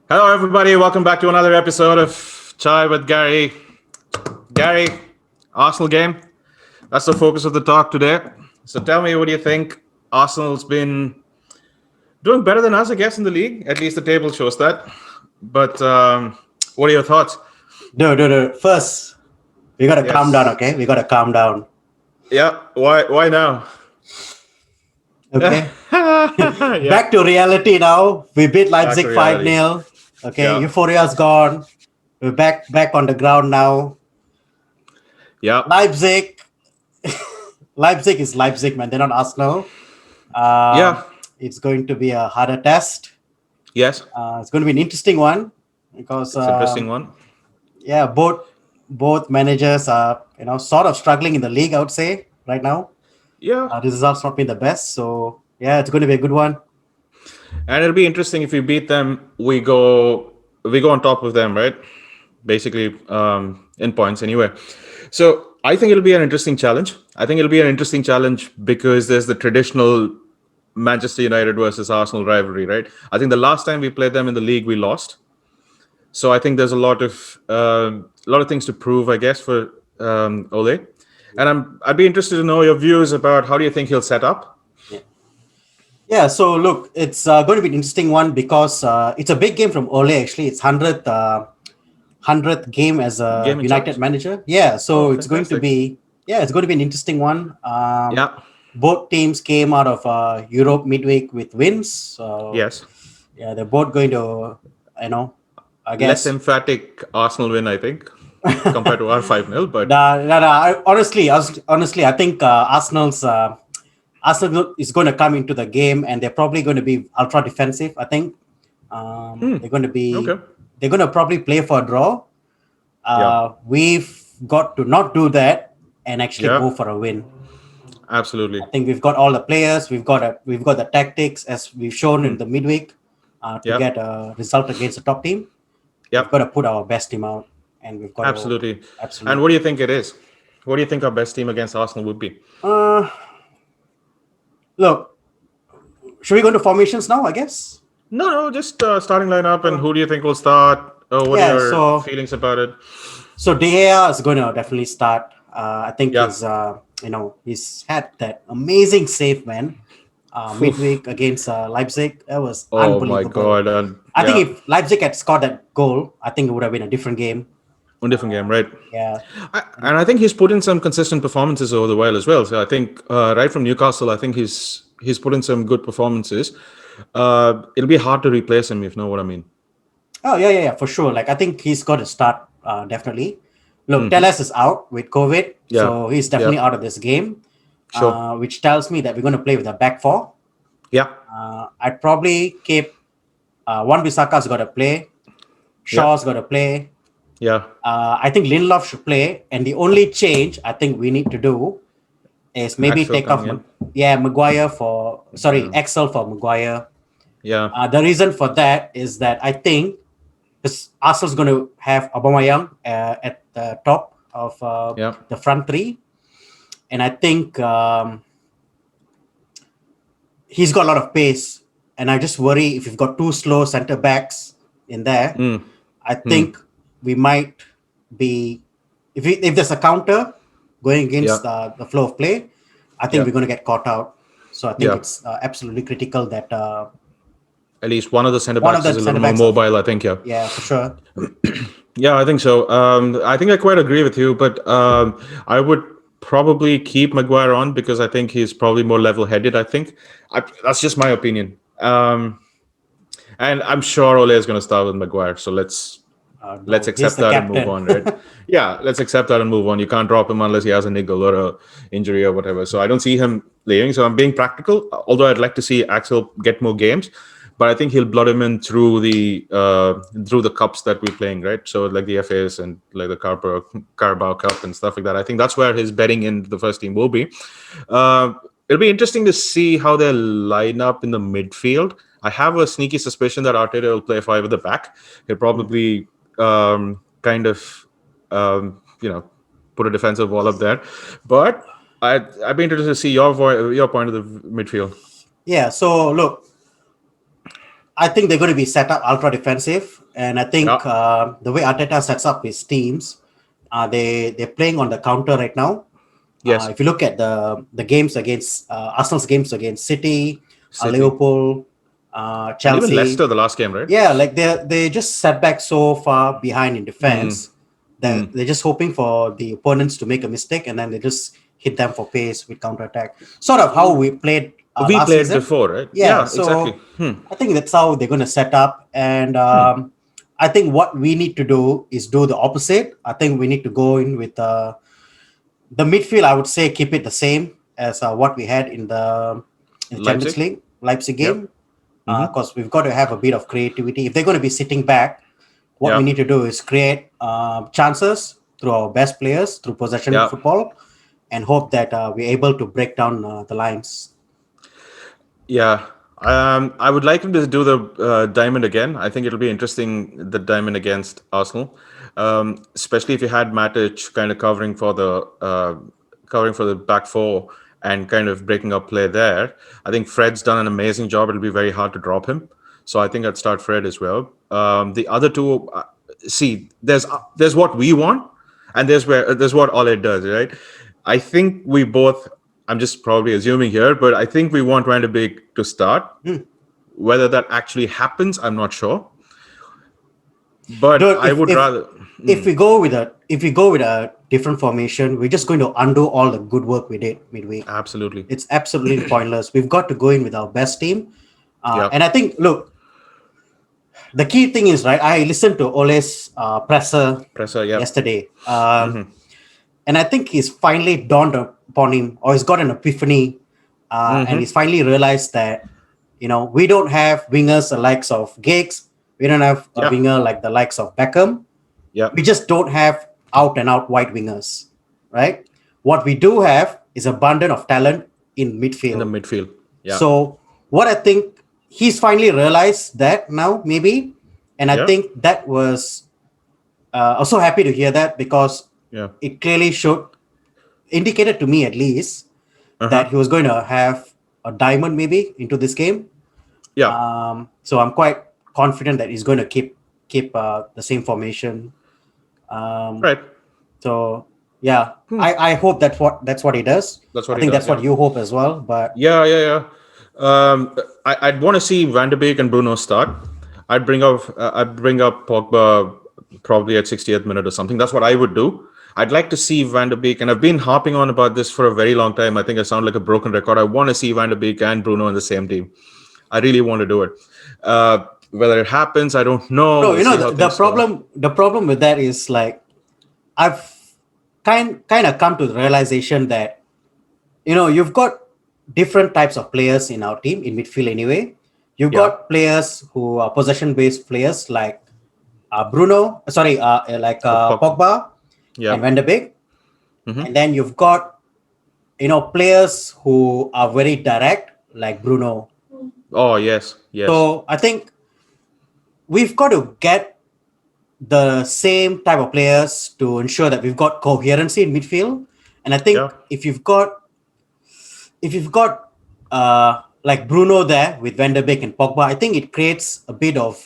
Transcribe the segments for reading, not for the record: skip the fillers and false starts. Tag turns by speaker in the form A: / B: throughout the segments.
A: Hello, everybody. Welcome back to another episode of Chai with Gary. Gary, Arsenal game. That's the focus of the talk today. So tell me, what do you think? Arsenal's been doing better than us, I guess, in the league. At least the table shows that. But what are your thoughts?
B: No. First, we gotta calm down,
A: Yes.
B: okay? We gotta calm down,
A: Yeah. Why now?
B: okay?
A: Yeah.
B: Back to reality now. We beat
A: Back to
B: Leipzig 5
A: reality.
B: 0. Okay,
A: Yeah.
B: euphoria's gone. We're back on the ground now.
A: Yeah.
B: Leipzig, Leipzig is Leipzig, man. They're not Arsenal.
A: Yeah.
B: It's going to be a harder test.
A: Yes.
B: It's going to be an interesting one because,
A: It's an interesting one.
B: yeah, both managers are sort of struggling in the league. I would say right now.
A: Yeah.
B: The results not been the best, so yeah, it's going to be a good one.
A: And it'll be interesting if we beat them. We go on top of them, right? Basically, in points anyway. So I think it'll be an interesting challenge. I think it'll be an interesting challenge because there's the traditional Manchester United versus Arsenal rivalry, right? I think the last time we played them in the league, we lost. So I think there's a lot of things to prove, I guess, for Ole. And I'd be interested to know your views about how do you think he'll set up.
B: Yeah. Yeah, so look, it's going to be an interesting one because it's a big game from Ole. Actually, it's hundredth game as a
A: Game in
B: United
A: charge.
B: manager. Yeah,
A: Oh,
B: so
A: fantastic.
B: it's going to be an interesting one.
A: Yeah.
B: Both teams came out of Europe midweek with wins, so
A: Yes.
B: yeah, they're both going to, you know, I
A: Less
B: guess.
A: emphatic Arsenal win, I think, compared to our 5-0. But
B: Honestly, I think Arsenal is going to come into the game and they're probably going to be ultra defensive. I think they're going to be
A: okay.
B: they're going to probably play for a draw.
A: Yeah.
B: We've got to not do that and actually
A: Yeah.
B: go for a win.
A: Absolutely.
B: I think we've got all the players. We've got the tactics as we've shown in the midweek to
A: Yeah.
B: get a result against the top team. We've
A: Yeah.
B: got to put our best team out, and we've got to
A: Absolutely. And what
B: absolutely.
A: do you think it is? What do you think our best team against Arsenal would be?
B: Uh, Look, should we go into formations now? I guess.
A: No, just starting lineup and who do you think will start? What are
B: Yeah.
A: your
B: So
A: feelings about it?
B: De Gea is going to definitely start. I think
A: Yeah.
B: he's had that amazing save, man.
A: Oof.
B: Midweek against Leipzig, that was
A: Oh my
B: unbelievable.
A: God. And
B: I think
A: yeah,
B: if Leipzig had scored that goal, I think it would have been a different game.
A: one different game, right?
B: Yeah,
A: And I think he's put in some consistent performances over the while as well. So I think right from Newcastle, I think he's put in some good performances. It'll be hard to replace him if you know what I mean.
B: oh yeah, for sure. Like I think he's got to start definitely. Look, Telles is out with COVID,
A: Yeah.
B: so he's
A: Yeah.
B: definitely out of this game,
A: Sure.
B: which tells me that we're going to play with a back four.
A: Yeah.
B: I'd probably keep Wan Bissaka's got to play,
A: Yeah.
B: Shaw's got to play.
A: Yeah.
B: I think Lindelof should play, and the only change I think we need to do is maybe
A: Maxwell
B: take off,
A: coming in.
B: Maguire for Axel for Maguire.
A: Yeah.
B: The reason for that is that I think Arsenal's going to have Aubameyang at the top of
A: Yeah.
B: the front three, and I think he's got a lot of pace. And I just worry if you've got two slow centre backs in there, I think we might be if there's a counter going against
A: Yeah.
B: the flow of play, I think
A: Yeah.
B: we're going to get caught out. So I think
A: Yeah.
B: it's absolutely critical that
A: At least one of the centre
B: one of
A: backs
B: the
A: is a
B: centre
A: little more
B: backs are
A: mobile, I think. Yeah.
B: yeah, for sure.
A: Yeah, I think so. I think I quite agree with you, but I would probably keep Maguire on because I think he's probably more level-headed. That's just my opinion. And I'm sure Ole is going to start with Maguire. So let's
B: No, he's
A: accept
B: the
A: that and move
B: captain.
A: on, right? Yeah, let's accept that and move on. You can't drop him unless he has a niggle or a injury or whatever. So I don't see him leaving. So I'm being practical. Although I'd like to see Axel get more games, but I think he'll blood him in through the cups that we're playing, right? So like the FAs and like the Carabao Cup and stuff like that. I think that's where his betting in the first team will be. It'll be interesting to see how they line up in the midfield. I have a sneaky suspicion that Arteta will play five at the back. He'll probably kind of put a defensive wall up there. But I'd be interested to see your point of the midfield.
B: Yeah. So look, I think they're going to be set up ultra defensive, and I think
A: Yeah.
B: the way Arteta sets up his teams, they're playing on the counter right now.
A: Yes.
B: If you look at the games against Arsenal's games against City,
A: City
B: Liverpool,
A: and even
B: Chelsea,
A: Leicester the last game, right?
B: yeah, like they just set back so far behind in
A: Mm.
B: defense that
A: Mm.
B: they're just hoping for the opponents to make a mistake and then they just hit them for pace with counter attack. Sort of how we played
A: We
B: last
A: played
B: season.
A: before, right?
B: Yeah,
A: Yeah, exactly.
B: so I think that's how they're going to set up. And
A: Hmm.
B: I think what we need to do is do the opposite. I think we need to go in with the midfield. I would say keep it the same as what we had in the Champions
A: Leipzig.
B: League Leipzig
A: Yep.
B: game,
A: Hmm.
B: because we've got to have a bit of creativity. If they're going to be sitting back, what we
A: Yeah.
B: need to do is create chances through our best players through possession
A: Yeah.
B: football, and hope that we're able to break down the lines.
A: Yeah. I would like him to do the diamond again. I think it'll be interesting, the diamond against Arsenal, especially if you had Matic kind of covering for the back four and kind of breaking up play there. I think Fred's done an amazing job. It'll be very hard to drop him, so I think I'd start Fred as well. The other two, see, there's what we want, and there's what Ole does, right? I think we both. I'm just probably assuming here, but I think we want Van de Beek to start.
B: Hmm.
A: Whether that actually happens, I'm not sure. But
B: Dude,
A: I would rather.
B: if we go with a different formation, we're just going to undo all the good work we did midweek.
A: Absolutely.
B: It's absolutely pointless. We've got to go in with our best team,
A: Yeah.
B: and I think look, the key thing is right. I listened to Ole's presser
A: Presser. Yep.
B: yesterday, and I think he's finally dawned upon him, or he's got an epiphany, and he's finally realized that we don't have wingers the likes of Giggs, we don't have a
A: Yeah.
B: winger like the likes of Beckham.
A: Yeah.
B: We just don't have out and out wide wingers, right? What we do have is abundance of talent in
A: In the
B: midfield.
A: midfield. Yeah.
B: So what I think he's finally realized that now maybe, and I
A: Yeah.
B: think that was also happy to hear that because
A: Yeah.
B: it clearly showed, indicated to me at least,
A: Uh
B: that
A: huh.
B: he was going to have a diamond maybe into this game.
A: Yeah.
B: So I'm quite confident that he's going to keep the same formation.
A: Right.
B: So yeah, I hope that's what he does.
A: That's
B: I
A: what he
B: think
A: does.
B: that's what
A: Yeah.
B: you hope as well. But
A: Yeah. Yeah. Yeah. I'd want to see Van de Beek and Bruno start. I'd bring up Pogba probably at 60th minute or something. That's what I would do. I'd like to see Van de Beek, and I've been harping on about this for a very long time. I think I sound like a broken record. I want to see Van de Beek and Bruno in the same team. I really want to do it. Whether it happens, I don't know.
B: no,
A: We'll see how
B: the
A: things go.
B: problem with that is like I've kind of come to the realization that you've got different types of players in our team in midfield anyway. You've
A: Yeah.
B: got players who are possession based players like Bruno, sorry, like Pogba and
A: Yeah.
B: Van de Beek, and then you've got players who are very direct like Bruno.
A: Oh yes. Yes.
B: So I think we've got to get the same type of players to ensure that we've got coherency in midfield. And I
A: Yeah.
B: think if you've got like Bruno there with Van der Beek and Pogba, I think it creates a bit of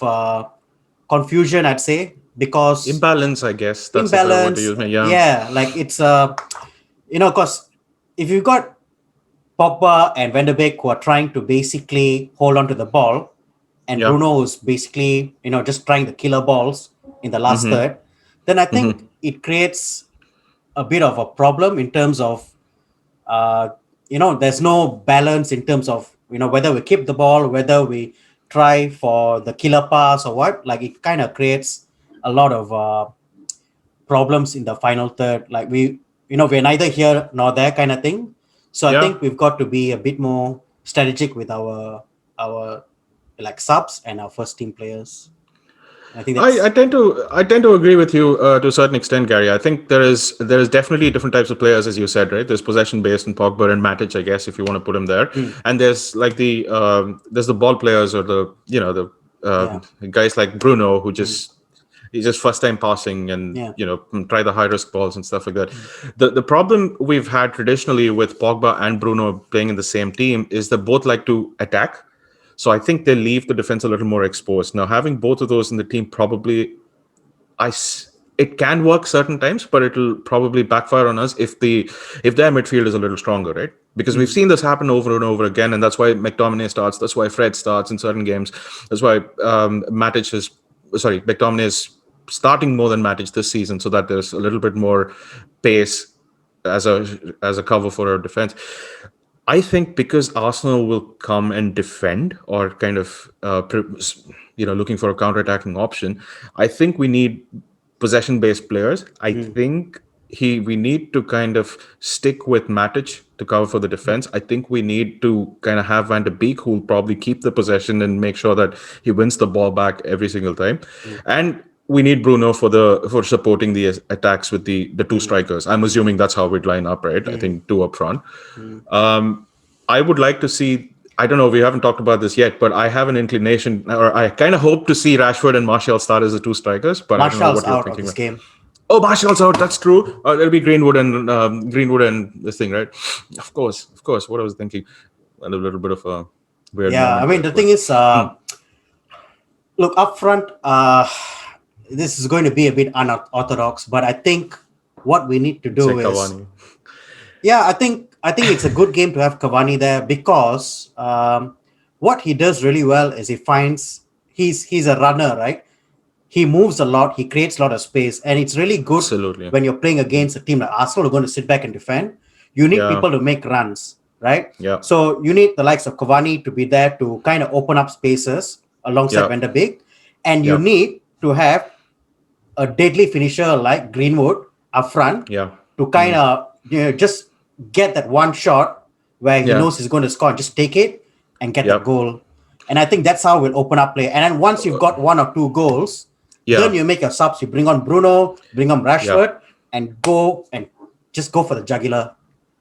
B: confusion, I'd say, because
A: Imbalance, I guess. That's the better word to
B: imbalance.
A: use. Yeah.
B: Yeah, like it's because if you've got Pogba and Van der Beek who are trying to basically hold on to the ball, and
A: Yeah.
B: Bruno is basically just trying the killer balls in the last third, then I think it creates a bit of a problem in terms of there's no balance in terms of whether we keep the ball, whether we try for the killer pass or what. Like it kind of creates a lot of problems in the final third. Like we're neither here nor there kind of thing. So I
A: Yeah.
B: think we've got to be a bit more strategic with our like subs and our first team players. I think
A: I
B: that's
A: tend to agree with you to a certain extent, Gary. I think there is definitely different types of players, as you said, right? There's possession based and Pogba and Matic, I guess, if you want to put him there, and there's like there's the ball players or the
B: yeah.
A: guys like Bruno who he's just first time passing and
B: Yeah.
A: try the high risk balls and stuff like that. The problem we've had traditionally with Pogba and Bruno playing in the same team is they both like to attack. So I think they leave the defense a little more exposed. Now, having both of those in the team probably it can work certain times, but it'll probably backfire on us if their midfield is a little stronger, right? Because we've seen this happen over and over again, and that's why McTominay starts. That's why Fred starts in certain games. That's why McTominay is starting more than Matic this season, so that there's a little bit more pace as a cover for our defense. I think because Arsenal will come and defend or kind of looking for a counter-attacking option, I think we need possession-based players. I think we need to kind of stick with Matic to cover for the defense. I think we need to kind of have Van de Beek, who will probably keep the possession and make sure that he wins the ball back every single time. And we need Bruno for supporting the attacks with the two strikers. I'm assuming that's how we'd line up, right? I think two up front. I would like to see. I don't know. We haven't talked about this yet, but I have an inclination, or I kind of hope to see Rashford and Martial start as the two strikers. But I don't know
B: Martial's
A: what you're
B: out of
A: thinking.
B: this game.
A: Oh, Martial's out. That's true. It'll be Greenwood and this thing, right? Of course. What I was thinking, and a little bit of a weird.
B: Yeah, I
A: moment
B: mean
A: there,
B: the thing is, look up front. This is going to be a bit unorthodox, but I think what we need to do is,
A: Cavani.
B: yeah, I think it's a good game to have Cavani there because what he does really well is he's a runner, right? He moves a lot, he creates a lot of space, and it's really good
A: Absolutely.
B: when you're playing against a team like Arsenal who are going to sit back and defend. You need
A: Yeah.
B: people to make runs, right?
A: Yeah.
B: So you need the likes of Cavani to be there to kind of open up spaces alongside
A: Yeah.
B: Van der Beek, and you
A: Yeah.
B: need to have a deadly finisher like Greenwood up front
A: Yeah.
B: to kind of just get that one shot where he
A: Yeah.
B: knows he's going to score and just take it and get
A: Yep.
B: the goal. And I think that's how we'll open up play. And then once you've got one or two goals,
A: Yeah.
B: then you make your subs. You bring on Bruno, bring on Rashford, and go for the jugular.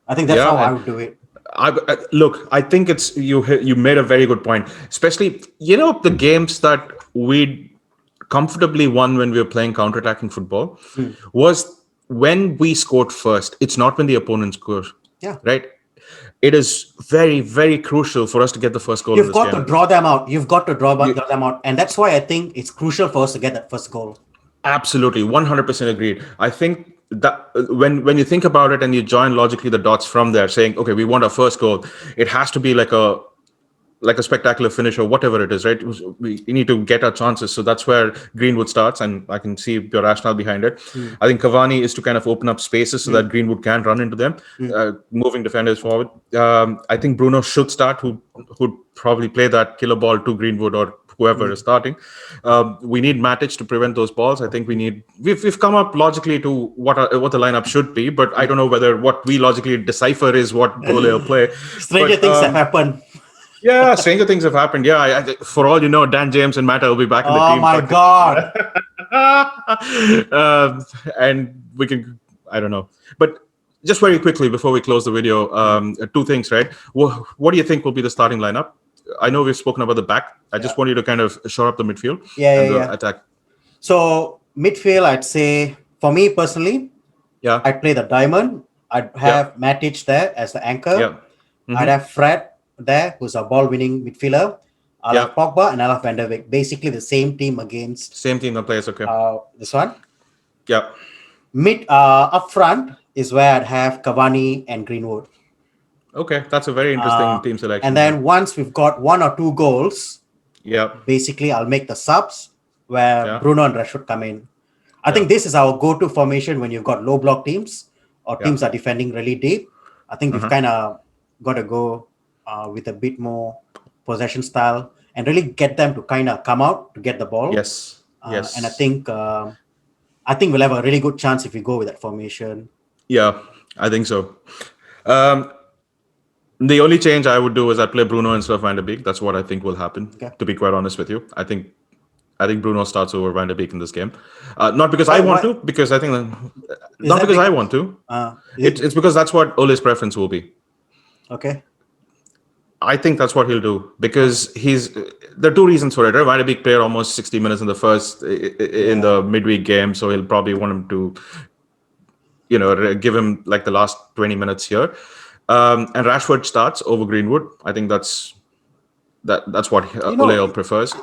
B: I think that's
A: Yeah,
B: how I
A: and-
B: would do it.
A: Look, I think it's you made a very good point. Especially, the games that we comfortably won when we were playing counter-attacking football was when we scored first. It's not when the opponent scores.
B: Yeah.
A: Right? It is very, very crucial for us to get the first goal in
B: You've
A: this
B: got
A: game.
B: to draw them out. You've got to draw them out. And that's why I think it's crucial for us to get that first goal.
A: Absolutely, 100% agreed. I think that when you think about it and you join logically the dots from there, saying, okay, we want our first goal, it has to be like a spectacular finish or whatever it is, right? We need to get our chances. So that's where Greenwood starts, and I can see your rationale behind it. I think Cavani is to kind of open up spaces so that Greenwood can run into them, moving defenders forward. I think Bruno should start, who'd probably play that killer ball to Greenwood or whoever is starting. We need Matic to prevent those balls. I think we've come up logically to what the lineup should be, but I don't know whether what we logically decipher is what goal they'll play.
B: Stranger things have happened.
A: Yeah, stranger things have happened. Yeah, for all you know, Dan James and Mata will be back in the
B: Oh
A: team.
B: my God.
A: And we can, I don't know. But just very quickly before we close the video, two things, right? What do you think will be the starting lineup? I know we've spoken about the back. I just want you to kind of shore up the midfield and the attack.
B: So midfield, I'd say for me personally,
A: Yeah.
B: I'd play the diamond. I'd have Matic there as the anchor.
A: Yeah.
B: I'd have Fred there, who's a ball-winning midfielder. I'll have Pogba and I'll have Van der Beek. Basically the same team against
A: Same team that plays, okay.
B: this one.
A: Yeah.
B: Up front is where I'd have Cavani and Greenwood.
A: Okay, that's a very interesting team selection.
B: And then once we've got one or two goals, basically I'll make the subs where Bruno and Rashford come in. I think this is our go-to formation when you've got low block teams or teams are defending really deep. I think we've kind of got to go with a bit more possession style and really get them to kind of come out to get the ball.
A: Yes.
B: And I think we'll have a really good chance if we go with that formation.
A: Yeah, I think so. The only change I would do is I'd play Bruno instead of Van der Beek. That's what I think will happen, to be quite honest with you. I think Bruno starts over Van der Beek in this game. Not because I want to, because I think not because I want to. It's because that's what Ole's preference will be.
B: Okay.
A: I think that's what he'll do because there are two reasons for it. Right? Van der Beek played almost 60 minutes in the midweek game, so he'll probably want him to, give him like the last 20 minutes here. And Rashford starts over Greenwood. I think that's that's what
B: You know,
A: Ole prefers.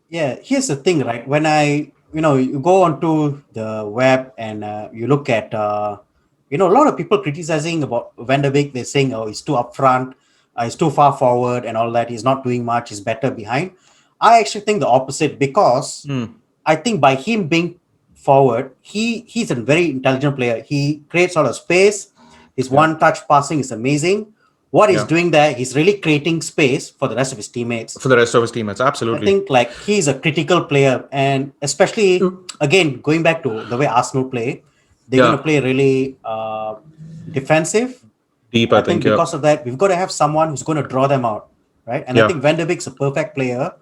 B: yeah, here's the thing, right? When you go onto the web and you look at, a lot of people criticizing about Van der Beek. They're saying, oh, he's too upfront, he's too far forward, and all that. He's not doing much. He's better behind. I actually think the opposite because I think by him being forward, he's a very intelligent player. He creates a lot of space. His
A: Yeah,
B: one-touch passing is amazing. What he's
A: yeah.
B: doing there, he's really creating space for the rest of his teammates.
A: For the rest of his teammates,
B: I
A: absolutely.
B: think like he's a critical player, and especially again going back to the way Arsenal play, they're going to
A: Yeah,
B: play really defensive.
A: deep.
B: And
A: I
B: I think
A: think. Yeah,
B: because of that, we've got to have someone who's going to draw them out, right? And I
A: yeah,
B: think Van der Beek's a perfect player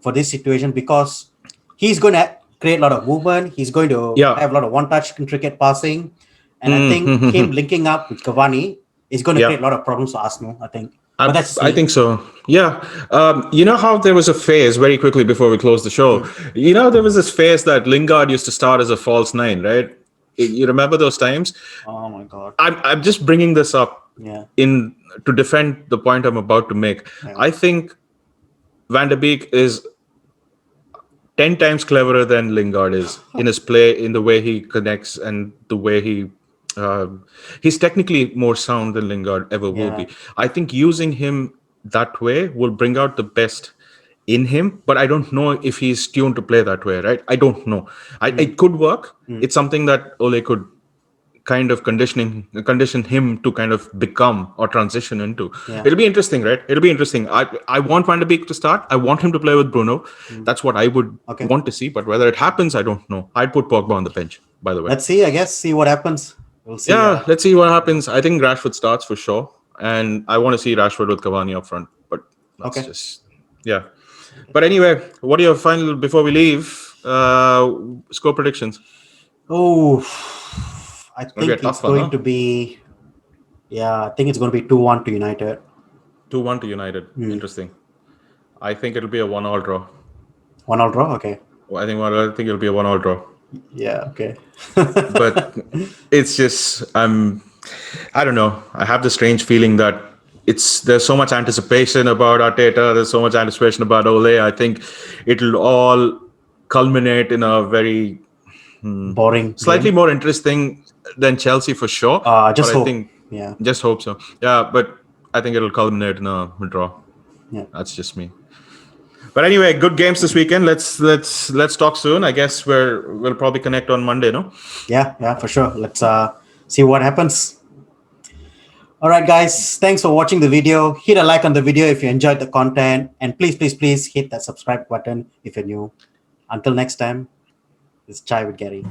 B: for this situation because he's going to create a lot of movement. He's going to
A: yeah.
B: have a lot of one-touch, intricate passing, and I think him
A: Mm-hmm.
B: linking up with Cavani is going to
A: Yeah.
B: create a lot of problems for Arsenal. I think, but
A: I,
B: that's just
A: I
B: me.
A: think so. Yeah. You know how there was a phase, very quickly before we close the show, there was this phase that Lingard used to start as a false nine, right? You remember those times?
B: Oh my god!
A: I'm just bringing this up
B: Yeah,
A: in to defend the point I'm about to make.
B: yeah.
A: I think Van der Beek is 10 times cleverer than Lingard is in his play, in the way he connects and the way he's technically more sound than Lingard ever will
B: Yeah.
A: be. I think using him that way will bring out the best in him, but I don't know if he's tuned to play that way, right? I don't know. It could work. It's something that Ole could kind of condition him to kind of become or transition into.
B: Yeah.
A: It'll be interesting, right? It'll be interesting. I want Van de Beek to start. I want him to play with Bruno. That's what I would
B: Okay.
A: want to see. But whether it happens, I don't know. I'd put Pogba on the bench, by the way.
B: Let's see. I guess see what happens. We'll see.
A: Yeah, let's see what happens. I think Rashford starts for sure, and I want to see Rashford with Cavani up front. But that's
B: Okay.
A: just yeah. But anyway, what are your final before we leave? Score predictions.
B: Oh, I
A: Gonna be a
B: think
A: tough
B: it's
A: one,
B: going
A: huh?
B: to be. Yeah, I think it's going to be 2-1 to United.
A: 2-1 to United. Interesting. I think it'll be a 1-1 draw.
B: 1-1 draw. Okay.
A: I think it'll be a 1-1 draw.
B: Yeah. Okay.
A: But it's just I don't know. I have the strange feeling that there's so much anticipation about Arteta. There's so much anticipation about Ole. I think it'll all culminate in a very
B: Boring.
A: slightly
B: game.
A: more interesting than Chelsea for sure.
B: Just
A: but
B: hope.
A: I think
B: Yeah.
A: just hope so. Yeah, but I think it'll culminate in a draw.
B: Yeah.
A: That's just me. But anyway, good games this weekend. Let's talk soon. I guess we'll probably connect on Monday, no?
B: Yeah. Yeah. For sure. Let's see what happens. All right, guys. Thanks for watching the video. Hit a like on the video if you enjoyed the content, and please hit that subscribe button if you're new. Until next time, it's Chai with Gary.